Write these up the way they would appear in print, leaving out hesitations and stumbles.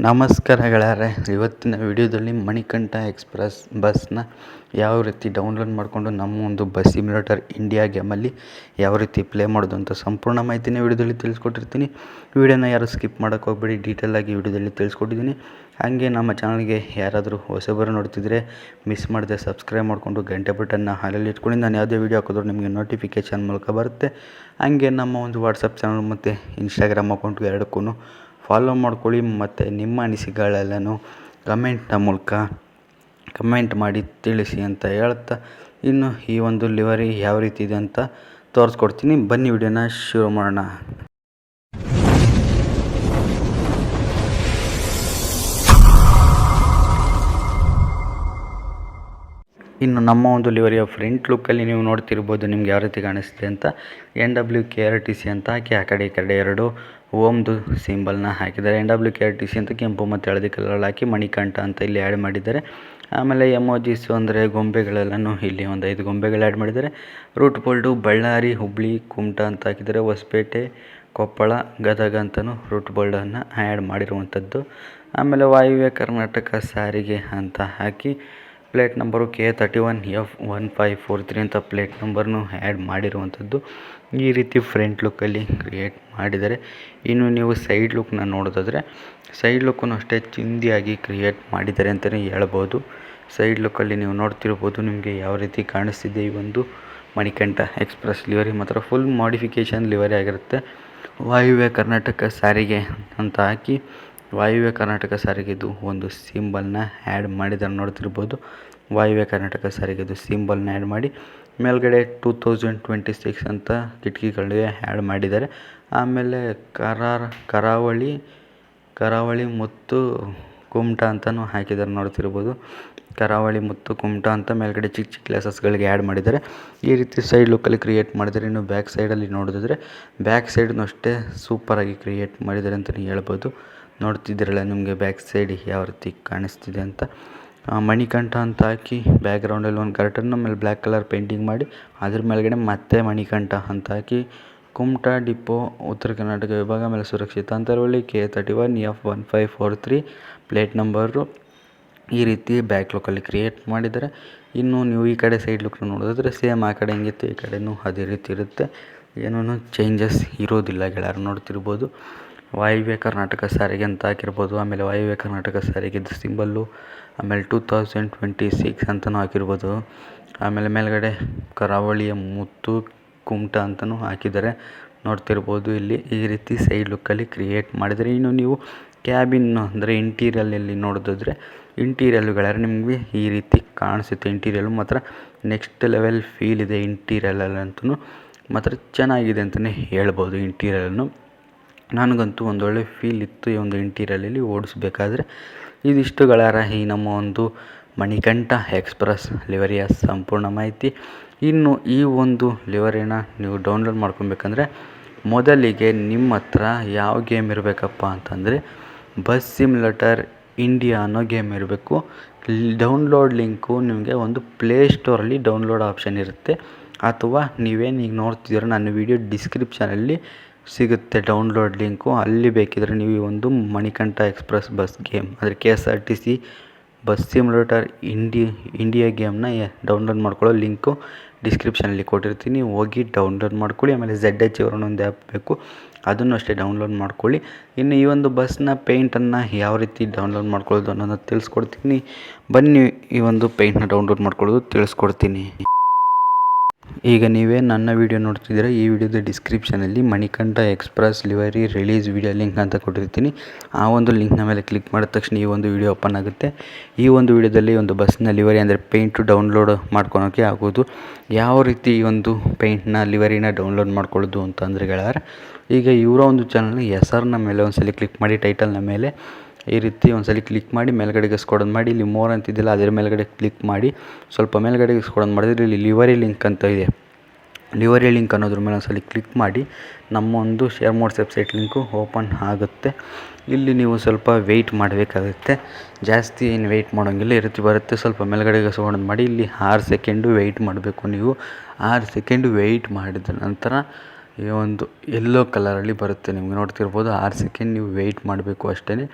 ನಮಸ್ಕಾರ ಗೆಳೆಯರೇ, ಇವತ್ತಿನ ವಿಡಿಯೋದಲ್ಲಿ ಮಣಿಕಂಠ ಎಕ್ಸ್‌ಪ್ರೆಸ್ ಬಸ್ನ ಯಾವ ರೀತಿ ಡೌನ್ಲೋಡ್ ಮಾಡಿಕೊಂಡು ನಮ್ಮ ಒಂದು ಬಸ್ ಸಿಮ್ಯುಲೇಟರ್ ಇಂಡಿಯಾ ಗೇಮಲ್ಲಿ ಯಾವ ರೀತಿ ಪ್ಲೇ ಮಾಡೋದು ಅಂತ ಸಂಪೂರ್ಣ ಮಾಹಿತಿನ ವಿಡಿಯೋದಲ್ಲಿ ತಿಳಿಸ್ಕೊಟ್ಟಿರ್ತೀನಿ. ವಿಡಿಯೋನ ಯಾರು ಸ್ಕಿಪ್ ಮಾಡೋಕ್ಕೆ ಹೋಗಬೇಡಿ, ಡೀಟೇಲಾಗಿ ವಿಡಿಯೋದಲ್ಲಿ ತಿಳಿಸ್ಕೊಟ್ಟಿದ್ದೀನಿ. ಹಾಗೆ ನಮ್ಮ ಚಾನಲ್ಗೆ ಯಾರಾದರೂ ಹೊಸಬರು ನೋಡ್ತಿದ್ರೆ ಮಿಸ್ ಮಾಡದೆ ಸಬ್ಸ್ಕ್ರೈಬ್ ಮಾಡಿಕೊಂಡು ಗಂಟೆ ಬಟನ್ನ ಹಾಲಲ್ಲಿ ಇಟ್ಕೊಂಡು ನಾನು ಯಾವುದೇ ವೀಡಿಯೋ ಹಾಕಿದ್ರು ನಿಮಗೆ ನೋಟಿಫಿಕೇಷನ್ ಮೂಲಕ ಬರುತ್ತೆ. ಹಾಗೆ ನಮ್ಮ ಒಂದು ವಾಟ್ಸಪ್ ಚಾನಲ್ ಮತ್ತು ಇನ್ಸ್ಟಾಗ್ರಾಮ್ ಅಕೌಂಟ್ಗೆ ಎರಡಕ್ಕೂ ಫಾಲೋ ಮಾಡ್ಕೊಳ್ಳಿ. ಮತ್ತು ನಿಮ್ಮ ಅನಿಸಿಕೆಗಳೆಲ್ಲನೂ ಕಮೆಂಟ್ನ ಮೂಲಕ ಕಮೆಂಟ್ ಮಾಡಿ ತಿಳಿಸಿ ಅಂತ ಹೇಳ್ತಾ, ಇನ್ನು ಈ ಒಂದು ಲಿವರಿ ಯಾವ ರೀತಿ ಇದೆ ಅಂತ ತೋರಿಸ್ಕೊಡ್ತೀನಿ. ಬನ್ನಿ ವಿಡಿಯೋನ ಶುರು ಮಾಡೋಣ. ಇನ್ನು ನಮ್ಮ ಒಂದು ಲಿವರಿಯ ಫ್ರಂಟ್ ಲುಕ್ಕಲ್ಲಿ ನೀವು ನೋಡ್ತಿರ್ಬೋದು ನಿಮ್ಗೆ ಯಾವ ರೀತಿ ಕಾಣಿಸ್ತಿದೆ ಅಂತ. NWKRTC ಅಂತ ಹಾಕಿ ಆ ಕಡೆ ಈ ಕಡೆ ಎರಡು ಓಮ್ದು ಸಿಂಬಲ್ನ ಹಾಕಿದ್ದಾರೆ. NWKRTC ಅಂತ ಕೆಂಪು ಮತ್ತು ಹಳದಿ ಕಲರಲ್ಲಿ ಹಾಕಿ ಮಣಿಕಂಠ ಅಂತ ಇಲ್ಲಿ ಆ್ಯಡ್ ಮಾಡಿದ್ದಾರೆ. ಆಮೇಲೆ ಎಮೋಜಿಸು ಅಂದರೆ ಗೊಂಬೆಗಳೆಲ್ಲನೂ ಇಲ್ಲಿ ಒಂದು 5 ಗೊಂಬೆಗಳು ಆ್ಯಡ್ ಮಾಡಿದ್ದಾರೆ. ರೂಟ್ ಬೋಲ್ಡು ಬಳ್ಳಾರಿ, ಹುಬ್ಬಳ್ಳಿ, ಕುಮಟಾ ಅಂತ ಹಾಕಿದ್ದಾರೆ. ಹೊಸಪೇಟೆ, ಕೊಪ್ಪಳ, ಗದಗ ಅಂತಲೂ ರೂಟ್ ಬೋಲ್ಡನ್ನು ಆ್ಯಡ್ ಮಾಡಿರುವಂಥದ್ದು. ಆಮೇಲೆ ವಾಯುವ್ಯ ಕರ್ನಾಟಕ ಸಾರಿಗೆ ಅಂತ ಹಾಕಿ ಪ್ಲೇಟ್ ನಂಬರು K31F1543 ಅಂತ ಪ್ಲೇಟ್ ನಂಬರ್ನು ಆ್ಯಡ್ ಮಾಡಿರುವಂಥದ್ದು. ಈ ರೀತಿ ಫ್ರಂಟ್ ಲುಕ್ಕಲ್ಲಿ ಕ್ರಿಯೇಟ್ ಮಾಡಿದ್ದಾರೆ. ಇನ್ನು ನೀವು ಸೈಡ್ ಲುಕ್ನ ನೋಡೋದಾದರೆ ಸೈಡ್ ಲುಕ್ಕನ್ನು ಅಷ್ಟೇ ಚಿಂದಿಯಾಗಿ ಕ್ರಿಯೇಟ್ ಮಾಡಿದ್ದಾರೆ ಅಂತಲೇ ಹೇಳ್ಬೋದು. ಸೈಡ್ ಲುಕ್ಕಲ್ಲಿ ನೀವು ನೋಡ್ತಿರ್ಬೋದು ನಿಮಗೆ ಯಾವ ರೀತಿ ಕಾಣಿಸ್ತಿದೆ ಈ ಒಂದು ಮಣಿಕಂಠ ಎಕ್ಸ್‌ಪ್ರೆಸ್ ಲಿವರಿ. ಮಾತ್ರ ಫುಲ್ ಮಾಡಿಫಿಕೇಷನ್ ಲಿವರಿ ಆಗಿರುತ್ತೆ. ವಾಯುವ್ಯ ಕರ್ನಾಟಕ ಸಾರಿಗೆ ಅಂತ ಹಾಕಿ ವಾಯುವ್ಯ ಕರ್ನಾಟಕ ಸಾರಿಗೆದು ಒಂದು ಸಿಂಬಲ್ನ ಆ್ಯಡ್ ಮಾಡಿದ್ದಾರೆ ನೋಡ್ತಿರ್ಬೋದು. ವಾಯುವ್ಯ ಕರ್ನಾಟಕ ಸಾರಿಗೆದು ಸಿಂಬಲ್ನ ಆ್ಯಡ್ ಮಾಡಿ ಮೇಲ್ಗಡೆ 2026 ಅಂತ ಕಿಟಕಿಗಳಿಗೆ ಆ್ಯಡ್ ಮಾಡಿದ್ದಾರೆ. ಆಮೇಲೆ ಕರಾವಳಿ ಮತ್ತು ಕುಮಟಾ ಅಂತಲೂ ಹಾಕಿದ್ದಾರೆ ನೋಡ್ತಿರ್ಬೋದು. ಕರಾವಳಿ ಮತ್ತು ಕುಮಟಾ ಅಂತ ಮೇಲ್ಗಡೆ ಚಿಕ್ಕ ಚಿಕ್ಕ ಲೆಸಸ್ಗಳಿಗೆ ಆ್ಯಡ್ ಮಾಡಿದ್ದಾರೆ. ಈ ರೀತಿ ಸೈಡ್ ಲುಕ್ಕಲ್ಲಿ ಕ್ರಿಯೇಟ್ ಮಾಡಿದ್ದಾರೆ. ಇನ್ನು ಬ್ಯಾಕ್ ಸೈಡಲ್ಲಿ ನೋಡಿದ್ರೆ ಬ್ಯಾಕ್ ಸೈಡ್ನು ಅಷ್ಟೇ ಸೂಪರಾಗಿ ಕ್ರಿಯೇಟ್ ಮಾಡಿದ್ದಾರೆ ಅಂತಲೇ ಹೇಳ್ಬೋದು. ನೋಡ್ತಿದ್ದೀರಲ್ಲ ನಿಮಗೆ ಬ್ಯಾಕ್ ಸೈಡ್ ಯಾವ ರೀತಿ ಕಾಣಿಸ್ತಿದೆ ಅಂತ. ಮಣಿಕಂಠ ಅಂತ ಹಾಕಿ ಬ್ಯಾಕ್ಗ್ರೌಂಡಲ್ಲಿ ಒಂದು ಕರ್ಟನ್ ಮೇಲೆ ಬ್ಲ್ಯಾಕ್ ಕಲರ್ ಪೇಂಟಿಂಗ್ ಮಾಡಿ ಅದ್ರ ಮೇಲ್ಗಡೆ ಮತ್ತೆ ಮಣಿಕಂಠ ಅಂತ ಹಾಕಿ ಕುಮಟಾ ಡಿಪೋ ಉತ್ತರ ಕರ್ನಾಟಕ ವಿಭಾಗ ಮೇಲೆ ಸುರಕ್ಷಿತ ಅಂತರವಳ್ಳಿ K31F1543 ಪ್ಲೇಟ್ ನಂಬರು ಈ ರೀತಿ ಬ್ಯಾಕ್ ಲುಕ್ಕಲ್ಲಿ ಕ್ರಿಯೇಟ್ ಮಾಡಿದ್ದಾರೆ. ಇನ್ನು ನೀವು ಈ ಕಡೆ ಸೈಡ್ ಲುಕ್ನ ನೋಡೋದಾದರೆ ಸೇಮ್ ಆ ಕಡೆ ಹೆಂಗಿತ್ತು ಈ ಕಡೆನೂ ಅದೇ ರೀತಿ ಇರುತ್ತೆ. ಏನೂ ಚೇಂಜಸ್ ಇರೋದಿಲ್ಲ ಗೆಳೆಯರು ನೋಡ್ತಿರ್ಬೋದು. ವಾಯುವ್ಯ ಕರ್ನಾಟಕ ಸಾರಿಗೆ ಅಂತ ಹಾಕಿರ್ಬೋದು. ಆಮೇಲೆ ವಾಯುವ್ಯ ಕರ್ನಾಟಕ ಸಾರಿಗೆದು ಸಿಂಬಲ್ಲು, ಆಮೇಲೆ 2026 ಅಂತಲೂ ಹಾಕಿರ್ಬೋದು. ಆಮೇಲೆ ಮೇಲ್ಗಡೆ ಕರಾವಳಿಯ ಮುತ್ತು ಕುಮಟಾ ಅಂತಲೂ ಹಾಕಿದ್ದಾರೆ ನೋಡ್ತಿರ್ಬೋದು. ಇಲ್ಲಿ ಈ ರೀತಿ ಸೈಡ್ ಲುಕ್ಕಲ್ಲಿ ಕ್ರಿಯೇಟ್ ಮಾಡಿದರೆ, ಇನ್ನು ನೀವು ಕ್ಯಾಬಿನ್ ಅಂದರೆ ಇಂಟೀರಿಯಲಲ್ಲಿ ನೋಡೋದಾದರೆ ಇಂಟೀರಿಯಲ್ಗಳಾದ್ರೆ ನಿಮಗೆ ಈ ರೀತಿ ಕಾಣಿಸುತ್ತೆ. ಇಂಟೀರಿಯಲ್ ಮಾತ್ರ ನೆಕ್ಸ್ಟ್ ಲೆವೆಲ್ ಫೀಲ್ ಇದೆ. ಇಂಟೀರಿಯಲಲ್ಲಂತೂ ಮಾತ್ರ ಚೆನ್ನಾಗಿದೆ ಅಂತಲೇ ಹೇಳ್ಬೋದು. ಇಂಟೀರಿಯಲನ್ನು ನನಗಂತೂ ಒಂದೊಳ್ಳೆ ಫೀಲ್ ಇತ್ತು ಈ ಒಂದು ಇಂಟೀರಿಯಲಲ್ಲಿ ಓಡಿಸ್ಬೇಕಾದ್ರೆ. ಇದಿಷ್ಟುಗಳಾರ ಈ ನಮ್ಮ ಒಂದು ಮಣಿಕಂಠ ಎಕ್ಸ್‌ಪ್ರೆಸ್ ಲಿವರಿಯ ಸಂಪೂರ್ಣ ಮಾಹಿತಿ. ಇನ್ನು ಈ ಒಂದು ಲಿವರಿನ ನೀವು ಡೌನ್ಲೋಡ್ ಮಾಡ್ಕೊಬೇಕಂದ್ರೆ ಮೊದಲಿಗೆ ನಿಮ್ಮ ಹತ್ರ ಯಾವ ಗೇಮ್ ಇರಬೇಕಪ್ಪ ಅಂತಂದರೆ ಬಸ್ ಸಿಮ್ಯುಲೇಟರ್ ಇಂಡಿಯಾ ಅನ್ನೋ ಗೇಮ್ ಇರಬೇಕು. ಡೌನ್ಲೋಡ್ ಲಿಂಕು ನಿಮಗೆ ಒಂದು ಪ್ಲೇಸ್ಟೋರಲ್ಲಿ ಡೌನ್ಲೋಡ್ ಆಪ್ಷನ್ ಇರುತ್ತೆ, ಅಥವಾ ನೀವೇನು ಈಗ ನೋಡ್ತಿದ್ದೀರ ನನ್ನ ವಿಡಿಯೋ ಡಿಸ್ಕ್ರಿಪ್ಷನಲ್ಲಿ ಸಿಗುತ್ತೆ ಡೌನ್ಲೋಡ್ ಲಿಂಕು. ಅಲ್ಲಿ ಬೇಕಿದ್ರೆ ನೀವು ಈ ಒಂದು ಮಣಿಕಂಠ ಎಕ್ಸ್‌ಪ್ರೆಸ್ ಬಸ್ ಗೇಮ್ ಅಂದರೆ KSRTC ಬಸ್ ಸಿಮ್ಯುಲೇಟರ್ ಇಂಡಿಯಾ ಗೇಮ್ನ ಡೌನ್ಲೋಡ್ ಮಾಡ್ಕೊಳ್ಳೋ ಲಿಂಕು ಡಿಸ್ಕ್ರಿಪ್ಷನಲ್ಲಿ ಕೊಟ್ಟಿರ್ತೀನಿ, ಹೋಗಿ ಡೌನ್ಲೋಡ್ ಮಾಡ್ಕೊಳ್ಳಿ. ಆಮೇಲೆ ZH ಒಂದು ಆ್ಯಪ್ ಬೇಕು, ಅದನ್ನು ಅಷ್ಟೇ ಡೌನ್ಲೋಡ್ ಮಾಡ್ಕೊಳ್ಳಿ. ಇನ್ನು ಈ ಒಂದು ಬಸ್ನ ಪೇಂಟನ್ನು ಯಾವ ರೀತಿ ಡೌನ್ಲೋಡ್ ಮಾಡ್ಕೊಳ್ಳೋದು ಅನ್ನೋದನ್ನು ತಿಳಿಸ್ಕೊಡ್ತೀನಿ. ಬನ್ನಿ ಈ ಒಂದು ಪೇಂಟ್ನ ಡೌನ್ಲೋಡ್ ಮಾಡ್ಕೊಳ್ಳೋದು ತಿಳಿಸ್ಕೊಡ್ತೀನಿ. ಈಗ ನೀವೇ ನನ್ನ ವಿಡಿಯೋ ನೋಡ್ತಿದ್ದೀರಾ, ಈ ವಿಡಿಯೋದ ಡಿಸ್ಕ್ರಿಪ್ಷನಲ್ಲಿ Manikanta express livery release video link ಅಂತ ಕೊಟ್ಟಿರ್ತೀನಿ. ಆ ಒಂದು ಲಿಂಕ್ನ ಮೇಲೆ ಕ್ಲಿಕ್ ಮಾಡಿದ ತಕ್ಷಣ ಈ ಒಂದು ವಿಡಿಯೋ ಓಪನ್ ಆಗುತ್ತೆ. ಈ ಒಂದು ವಿಡಿಯೋದಲ್ಲಿ ಒಂದು ಬಸ್ನ ಲಿವರಿ ಅಂದರೆ ಪೇಂಟು ಡೌನ್ಲೋಡ್ ಮಾಡ್ಕೊಳೋಕ್ಕೆ ಆಗೋದು. ಯಾವ ರೀತಿ ಈ ಒಂದು ಪೇಂಟ್ನ ಲಿವರಿನ ಡೌನ್ಲೋಡ್ ಮಾಡ್ಕೊಳ್ಳೋದು ಅಂತಂದರೆ ಗೆಳೆಯರೆ, ಈಗ ಇವರ ಒಂದು ಚಾನಲ್ನ ಹೆಸರನ್ನ ಮೇಲೆ ಒಂದ್ಸಲ ಕ್ಲಿಕ್ ಮಾಡಿ, ಟೈಟಲ್ನ ಮೇಲೆ ಈ ರೀತಿ ಒಂದ್ಸಲ ಕ್ಲಿಕ್ ಮಾಡಿ ಮೇಲ್ಗಡೆಗೆ ಸ್ಕ್ರೋಲ್ ಮಾಡಿ ಇಲ್ಲಿ ಮೋರ್ ಅಂತಿದ್ದಿಲ್ಲ ಅದರ ಮೇಲ್ಗಡೆ ಕ್ಲಿಕ್ ಮಾಡಿ ಸ್ವಲ್ಪ ಮೇಲ್ಗಡೆಗೆ ಸ್ಕ್ರೋಲ್ ಮಾಡಿದ್ರೆ ಇಲ್ಲಿ ಲಿವರಿ ಲಿಂಕ್ ಅಂತ ಇದೆ. ಲಿವರಿ ಲಿಂಕ್ ಅನ್ನೋದ್ರ ಮೇಲೆ ಒಂದ್ಸಲ ಕ್ಲಿಕ್ ಮಾಡಿ ನಮ್ಮ ಒಂದು share modes website link open ಆಗುತ್ತೆ. ಇಲ್ಲಿ ನೀವು ಸ್ವಲ್ಪ ವೆಯ್ಟ್ ಮಾಡಬೇಕಾಗುತ್ತೆ, ಜಾಸ್ತಿ ಏನು ವೆಯ್ಟ್ ಮಾಡೋಂಗಿಲ್ಲ. ಈ ರೀತಿ ಬರುತ್ತೆ, ಸ್ವಲ್ಪ ಮೇಲ್ಗಡೆಗೆ ಸ್ಕ್ರೋಲ್ ಮಾಡಿ ಇಲ್ಲಿ 6 ಸೆಕೆಂಡು ವೆಯ್ಟ್ ಮಾಡಬೇಕು. ನೀವು 6 ಸೆಕೆಂಡು ವೆಯ್ಟ್ ಮಾಡಿದ ನಂತರ ಈ ಒಂದು ಯೆಲ್ಲೋ ಕಲರಲ್ಲಿ ಬರುತ್ತೆ, ನಿಮಗೆ ನೋಡ್ತಿರ್ಬೋದು. 6 ಸೆಕೆಂಡ್ ನೀವು ವೆಯ್ಟ್ ಮಾಡಬೇಕು ಅಷ್ಟೇ.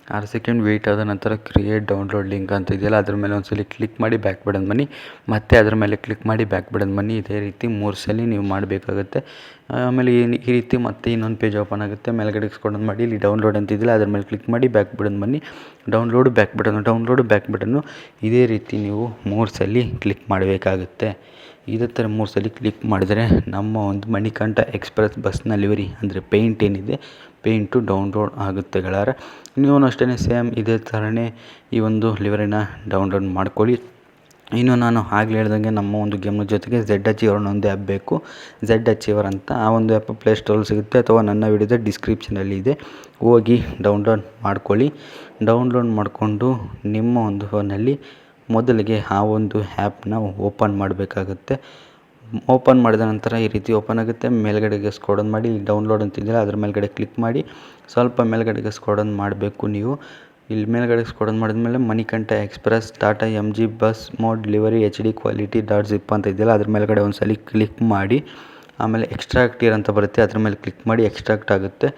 6 ಸೆಕೆಂಡ್ ವೆಯ್ಟ್ ಆದ ನಂತರ ಕ್ರಿಯೇಟ್ ಡೌನ್ಲೋಡ್ ಲಿಂಕ್ ಅಂತ ಇದೆಯಲ್ಲ ಅದ್ರ ಮೇಲೆ ಒಂದ್ಸಲಿ ಕ್ಲಿಕ್ ಮಾಡಿ ಬ್ಯಾಕ್ ಬಟನ್ ಬನ್ನಿ, ಮತ್ತೆ ಅದ್ರ ಮೇಲೆ ಕ್ಲಿಕ್ ಮಾಡಿ ಬ್ಯಾಕ್ ಬಟನ್ ಬನ್ನಿ. ಇದೇ ರೀತಿ 3 ಸಲ ನೀವು ಮಾಡಬೇಕಾಗುತ್ತೆ. ಆಮೇಲೆ ಈ ರೀತಿ ಮತ್ತೆ ಇನ್ನೊಂದು ಪೇಜ್ ಓಪನ್ ಆಗುತ್ತೆ. ಮೇಲ್ಗಡೆ ಸ್ಕ್ರೋಲ್ ಮಾಡಿ ಇಲ್ಲಿ ಡೌನ್ಲೋಡ್ ಅಂತ ಇದೆಯಲ್ಲ ಅದ್ರ ಮೇಲೆ ಕ್ಲಿಕ್ ಮಾಡಿ ಬ್ಯಾಕ್ ಬಟನ್ ಬನ್ನಿ. ಡೌನ್ಲೋಡ್ ಬ್ಯಾಕ್ ಬಟನ್ನು ಇದೇ ರೀತಿ ನೀವು 3 ಸಲ ಕ್ಲಿಕ್ ಮಾಡಬೇಕಾಗುತ್ತೆ. ಇದೇ ಥರ 3 ಸಲ ಕ್ಲಿಕ್ ಮಾಡಿದರೆ ನಮ್ಮ ಒಂದು ಮಣಿಕಂಠ ಎಕ್ಸ್ಪ್ರೆಸ್ ಬಸ್ನ ಲಿವರಿ ಅಂದರೆ ಪೇಂಟ್ ಏನಿದೆ ಪೇಂಟು ಡೌನ್ಲೋಡ್ ಆಗುತ್ತೆ ಗೆಳೆಯರೆ. ನೀವು ಅಷ್ಟೇ ಸೇಮ್ ಇದೇ ಥರನೇ ಈ ಒಂದು ಲಿವರಿನ ಡೌನ್ಲೋಡ್ ಮಾಡ್ಕೊಳ್ಳಿ. ಇನ್ನು ನಾನು ಆಗಲೇ ಹೇಳ್ದಂಗೆ ನಮ್ಮ ಒಂದು ಗೇಮ್ನ ಜೊತೆಗೆ ಝೆಡ್ ಅಚೀವರ್ ಒಂದೇ ಆ್ಯಪ್ ಬೇಕು, ಝೆಡ್ ಅಚೀವರ್ ಅಂತ. ಆ ಒಂದು ಆ್ಯಪ್ ಪ್ಲೇಸ್ಟೋರಲ್ಲಿ ಸಿಗುತ್ತೆ ಅಥವಾ ನನ್ನ ವಿಡಿಯೋದ ಡಿಸ್ಕ್ರಿಪ್ಷನಲ್ಲಿ ಇದೆ, ಹೋಗಿ ಡೌನ್ಲೋಡ್ ಮಾಡ್ಕೊಳ್ಳಿ. ಡೌನ್ಲೋಡ್ ಮಾಡಿಕೊಂಡು ನಿಮ್ಮ ಒಂದು ಫೋನಲ್ಲಿ ಮೊದಲಿಗೆ ಆ ಒಂದು ಆ್ಯಪ್ನ ಓಪನ್ ಮಾಡಬೇಕಾಗುತ್ತೆ. ಓಪನ್ ಮಾಡಿದ ನಂತರ ಈ ರೀತಿ ಓಪನ್ ಆಗುತ್ತೆ. ಮೇಲ್ಗಡೆಗೆ ಸ್ಕ್ರೋಲ್ ಮಾಡಿ ಡೌನ್ಲೋಡ್ ಅಂತಿದೆಯಲ್ಲ ಅದ್ರ ಮೇಲ್ಗಡೆ ಕ್ಲಿಕ್ ಮಾಡಿ ಸ್ವಲ್ಪ ಮೇಲ್ಗಡೆಗೆ ಸ್ಕ್ರೋಲ್ ಮಾಡಬೇಕು. ನೀವು ಇಲ್ಲಿ ಮೇಲ್ಗಡೆ ಸ್ಕ್ರೋಲ್ ಮಾಡಿದ್ಮೇಲೆ Manikanta express Tata MG bus mode livery HD quality .zip ಅಂತ ಇದೆಯಲ್ಲ ಅದ್ರ ಮೇಲ್ಗಡೆ ಒಂದು ಸಲ ಕ್ಲಿಕ್ ಮಾಡಿ ಆಮೇಲೆ ಎಕ್ಸ್ಟ್ರಾಕ್ಟ್ ಇಯರ್ ಅಂತ ಬರುತ್ತೆ, ಅದ್ರ ಮೇಲೆ ಕ್ಲಿಕ್ ಮಾಡಿ ಎಕ್ಸ್ಟ್ರಾಕ್ಟ್ ಆಗುತ್ತೆ.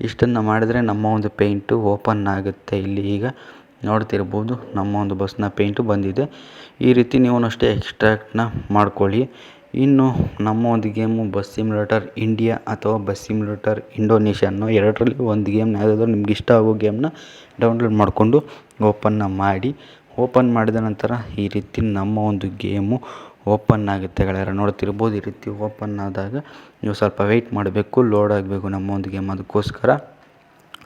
ಇಷ್ಟನ್ನು ಮಾಡಿದ್ರೆ ನಮ್ಮ ಒಂದು ಪೇಂಟು ಓಪನ್ ಆಗುತ್ತೆ. ಇಲ್ಲಿ ಈಗ ನೋಡ್ತಿರ್ಬೋದು ನಮ್ಮ ಒಂದು ಬಸ್ನ ಪೇಂಟು ಬಂದಿದೆ. ಈ ರೀತಿ ನೀವು ಅಷ್ಟೇ ಎಕ್ಸ್ಟ್ರಾಕ್ಟ್ನ ಮಾಡ್ಕೊಳ್ಳಿ. ಇನ್ನು ನಮ್ಮ ಒಂದು ಗೇಮು ಬಸ್ ಸಿಮ್ಯುಲೇಟರ್ ಇಂಡಿಯಾ ಅಥವಾ ಬಸ್ ಸಿಮ್ಯುಲೇಟರ್ ಇಂಡೋನೇಷ್ಯಾ ಅನ್ನೋ ಎರಡರಲ್ಲಿ ಒಂದು ಗೇಮ್ನ ಯಾವುದಾದ್ರೂ ನಿಮ್ಗೆ ಇಷ್ಟ ಆಗೋ ಗೇಮ್ನ ಡೌನ್ಲೋಡ್ ಮಾಡಿಕೊಂಡು ಓಪನ್ನ ಮಾಡಿ. ಓಪನ್ ಮಾಡಿದ ನಂತರ ಈ ರೀತಿ ನಮ್ಮ ಒಂದು ಗೇಮು ಓಪನ್ ಆಗುತ್ತೆ ಗೆಳೆಯರೆ. ನೋಡ್ತಿರ್ಬೋದು ಈ ರೀತಿ ಓಪನ್ ಆದಾಗ ನೀವು ಸ್ವಲ್ಪ ವೆಯ್ಟ್ ಮಾಡಬೇಕು, ಲೋಡ್ ಆಗಬೇಕು ನಮ್ಮ ಒಂದು ಗೇಮ್. ಅದಕ್ಕೋಸ್ಕರ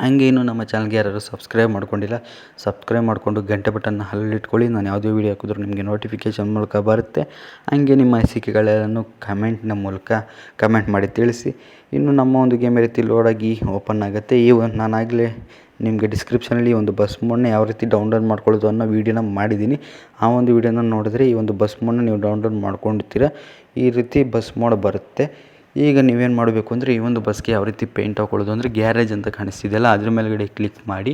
ಹಂಗೆ ಇನ್ನು ನಮ್ಮ ಚಾನಲ್ಗೆ ಯಾರು ಸಬ್ಸ್ಕ್ರೈಬ್ ಮಾಡ್ಕೊಂಡಿಲ್ಲ ಸಬ್ಸ್ಕ್ರೈಬ್ ಮಾಡಿಕೊಂಡು ಗಂಟೆ ಬಟನ್ನ ಹಲ್ಲಿಟ್ಕೊಳ್ಳಿ. ನಾನು ಯಾವುದೇ ವೀಡಿಯೋ ಹಾಕಿದ್ರೂ ನಿಮಗೆ ನೋಟಿಫಿಕೇಷನ್ ಮೂಲಕ ಬರುತ್ತೆ. ಹಂಗೆ ನಿಮ್ಮ ಅನಿಸಿಕೆಗಳೆಲ್ಲನೂ ಕಮೆಂಟ್ನ ಮೂಲಕ ಕಮೆಂಟ್ ಮಾಡಿ ತಿಳಿಸಿ. ಇನ್ನು ನಮ್ಮ ಒಂದು ಗೇಮ್ ರೀತಿ ಲೋಡಾಗಿ ಓಪನ್ ಆಗುತ್ತೆ. ನಾನು ಆಗಲೇ ನಿಮಗೆ ಡಿಸ್ಕ್ರಿಪ್ಷನಲ್ಲಿ ಒಂದು ಬಸ್ ಮೋಡ್ನ ಯಾವ ರೀತಿ ಡೌನ್ಲೋಡ್ ಮಾಡ್ಕೊಳ್ಳೋದು ಅನ್ನೋ ವೀಡಿಯೋನ ಮಾಡಿದ್ದೀನಿ. ಆ ಒಂದು ವೀಡಿಯೋನ ನೋಡಿದ್ರೆ ಈ ಒಂದು ಬಸ್ ಮೋಡ್ನ ನೀವು ಡೌನ್ಲೋಡ್ ಮಾಡ್ಕೊಂಡಿರ್ತೀರ. ಈ ರೀತಿ ಬಸ್ ಮೋಡ್ ಬರುತ್ತೆ. ಈಗ ನೀವೇನು ಮಾಡಬೇಕು ಅಂದರೆ ಈ ಒಂದು ಬಸ್ಗೆ ಯಾವ ರೀತಿ ಪೇಂಟ್ ಹಾಕೊಳ್ಳೋದು ಅಂದರೆ ಗ್ಯಾರೇಜ್ ಅಂತ ಕಾಣಿಸ್ತಿದೆಯಲ್ಲ ಅದ್ರ ಮೇಲ್ಗಡೆ ಕ್ಲಿಕ್ ಮಾಡಿ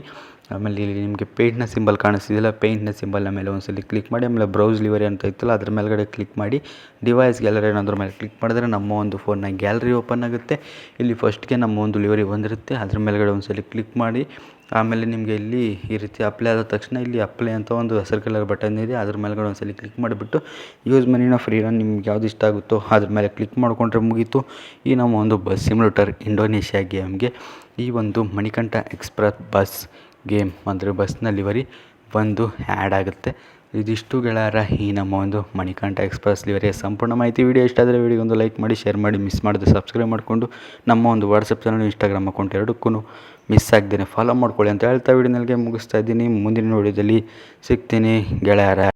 ಆಮೇಲೆ ಇಲ್ಲಿ ನಿಮಗೆ ಪೇಂಟ್ನ ಸಿಂಬಲ್ ಕಾಣಿಸ್ತಿದೆಯಲ್ಲ ಪೇಂಟ್ನ ಸಿಂಬಲ್ನ ಮೇಲೆ ಒಂದ್ಸಲಿ ಕ್ಲಿಕ್ ಮಾಡಿ ಆಮೇಲೆ ಬ್ರೌಸ್ ಲಿವರಿ ಅಂತ ಇತ್ತಲ್ಲ ಅದ್ರ ಮೇಲ್ಗಡೆ ಕ್ಲಿಕ್ ಮಾಡಿ ಡಿವೈಸ್ ಗ್ಯಾಲರಿ ಅನ್ನೋದ್ರ ಮೇಲೆ ಕ್ಲಿಕ್ ಮಾಡಿದ್ರೆ ನಮ್ಮ ಒಂದು ಫೋನ್ನ ಗ್ಯಾಲರಿ ಓಪನ್ ಆಗುತ್ತೆ. ಇಲ್ಲಿ ಫಸ್ಟ್ಗೆ ನಮ್ಮ ಒಂದು ಲಿವರಿ ಬಂದಿರುತ್ತೆ, ಅದ್ರ ಮೇಲ್ಗಡೆ ಒಂದ್ಸಲಿ ಕ್ಲಿಕ್ ಮಾಡಿ ಆಮೇಲೆ ನಿಮಗೆ ಇಲ್ಲಿ ಈ ರೀತಿ ಅಪ್ಲೈ ಆದ ತಕ್ಷಣ ಇಲ್ಲಿ ಅಪ್ಲೈ ಅಂತ ಒಂದು ಹಸಿರು ಕಲರ್ ಬಟನ್ ಇದೆ, ಅದ್ರ ಮೇಲ್ಗಡೆ ಒಂದ್ಸಲಿ ಕ್ಲಿಕ್ ಮಾಡಿಬಿಟ್ಟು ಯೂಸ್ ಮನಿನ ಫ್ರೀನ ನಿಮ್ಗೆ ಯಾವ್ದು ಇಷ್ಟ ಆಗುತ್ತೋ ಅದ್ರ ಮೇಲೆ ಕ್ಲಿಕ್ ಮಾಡಿಕೊಂಡ್ರೆ ಮುಗೀತು. ಈ ನಮ್ಮ ಒಂದು ಬಸ್ ಸಿಮ್ಯುಲೇಟರ್ ಇಂಡೋನೇಷ್ಯಾ ಗೇಮ್ಗೆ ಈ ಒಂದು ಮಣಿಕಂಠ ಎಕ್ಸ್ಪ್ರೆಸ್ ಬಸ್ ಗೇಮ್ ಅಂದರೆ ಬಸ್ನ ಲಿವರಿ ಬಂದು ಆ್ಯಡ್ ಆಗುತ್ತೆ. ಇದಿಷ್ಟು ಗೆಳೆಯರ ಈ ನಮ್ಮ ಒಂದು ಮಣಿಕಂಠ ಎಕ್ಸ್ಪ್ರೆಸ್ ಲಿವರಿಯ ಸಂಪೂರ್ಣ ಮಾಹಿತಿ. ವಿಡಿಯೋ ಇಷ್ಟ ಆದರೆ ವಿಡಿಯೋ ಒಂದು ಲೈಕ್ ಮಾಡಿ, ಶೇರ್ ಮಾಡಿ, ಮಿಸ್ ಮಾಡಿದ್ರೆ ಸಬ್ಸ್ಕ್ರೈಬ್ ಮಾಡಿಕೊಂಡು ನಮ್ಮ ಒಂದು ವಾಟ್ಸಪ್ ಚಾನಲ್ ಇನ್ಸ್ಟಾಗ್ರಾಮ್ ಅಕೌಂಟ್ ಎರಡಕ್ಕೂ ಮಿಸ್ ಆಗ್ದೇನೆ ಫಾಲೋ ಮಾಡ್ಕೊಳ್ಳಿ ಅಂತ ಹೇಳ್ತಾ ವಿಡಿಯೋನಲ್ಲಿಗೆ ಮುಗಿಸ್ತಾ ಇದ್ದೀನಿ. ಮುಂದಿನ ವಿಡಿಯೋದಲ್ಲಿ ಸಿಗ್ತೀನಿ ಗೆಳೆಯರ.